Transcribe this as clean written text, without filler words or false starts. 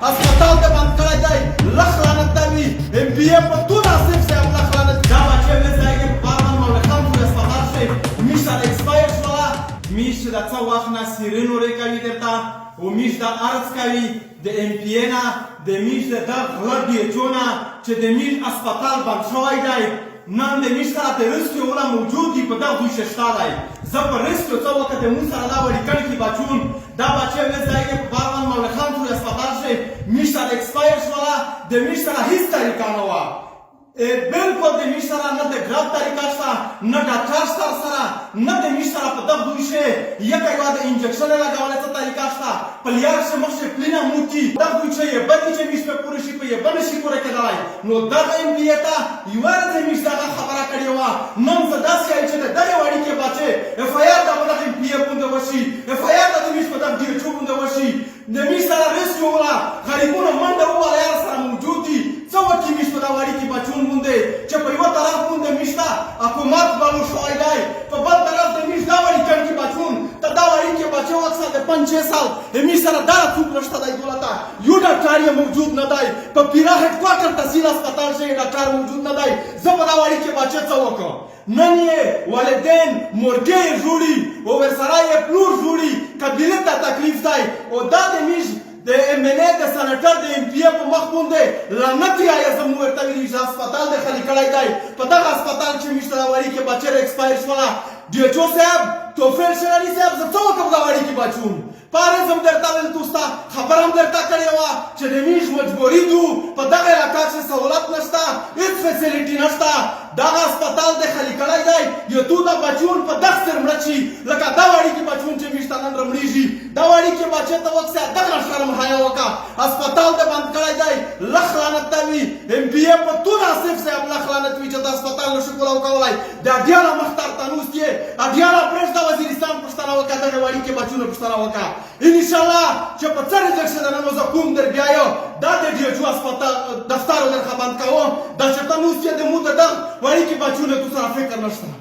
هسپتال ته بند کړی دی لخ لعنت ته وي ام پی اے په تو ناصف صاحب لخ لعنت دا بچې مې ځای کې باران مولوي خان ټول هسپتال شي میش سره ایکسپایر شوله میش د څه وخت نه سیرین ورې کوي درته و میش د عرض کوي د ام پی اے نه د میش د غله ډي ایچ او نه چې د میش هسپتال بند شوی دی نن د میش سره د ریسکیو والا موجود دي په دغه دوی شته دی زه په ریسکیو څه وخت د مون سره دا وړي کړي کې بچون دا بچې مې ځای کې باران مولوي خان ټول هسپتال شي میش سره ایکسپایر شوله د میش سره هیڅ طریقه نه وه بالکل د میش سره نه د ګراب طریقه شته نه ډاکټر سره نه د میش سره په دغه دوی شي یکه یوه د انجکشن لګولې څه طریقه شته پلیار شي مخ شي پلینه موتي دغه دوی چې یې بدي چې میش په پوره شي په یې بل شي پوره کېدلی نو دغه ام پی اے ته یوه ورځ میش دغه خبره کړې وه نن زه داسې وایم چې د دغې اړیکې بچې اف آی آر ته په دغه ام پی اے باندې وشي اف آی آر ته د میش په دغه ډي ایچ او باندې وشي د میش سره ریسکیو والا غریبونه منډه وواله یار سره موجود دي څه وکړي میش په دغه اړیکې بچون باندې چې په یوه طرف باندې میش ته حکومت بلو شوی دی په بل طرف د میش دا وړي کړکي بچون ته دا اړیکې بچې وکړه د 5-6 سال د میش سره دا څوک نشته دی دولته یو ډاکټر یې موجود نه دی په پیرا هډ کوارټر تحصیل هسپتال شي ډاکټر موجود نه دی زه په دا اړیکې بچې څه وکړم نن یې والدین مرګې جوړي او ورسره یې پلور جوړي قبیلې ته تکلیف دی او دا د میش د ام ان اے د سنټر د ام پی اے په مخ باندې لعنت یې زموږ ورته ویلي چې هسپتال د خالي کړی دی په دغه هسپتال چې میش ته اړیکې بچې ایکسپایر شوله ډي ایچ او صاحب توفیق شرعي صاحب زه څه وکړم دا اړیکې بچوم پارز هم درته ویل دوسته خبره هم درته کړې وه چې د میش مجبوري دو په دغه علاقه کې سهولت نشته هېڅ فیسیلیټي نشته دغه هسپتال د خالي کړی دی یو تو د بچون په دغه سر مړه شي لکه دا اړیکې بچون چې میش ته نن رمړېږي دا اړیکې بچې ته وکړه دغه شرم حیا وکړه هسپتال ته بند کړی دی لخ لعنت ته وي ام پی اے په تو ناصف صاحب لخ لعنت وي چې د هسپتال نشو کولی کولی د اډیاله مختار تنوس یې اډیاله پرېږده وزیرستان پوښتنه وکړه دغه اړیکې بچونو پوښتنه وکړه انشاءالله چې په څه ریجکشن د نن زه کوم در بیایو دا د ډي ایچ او هسپتال دفتر درڅخه بند کوم دا چې تنوس یې د مو د دغه اړیکې بچونو تو سره فکر نشته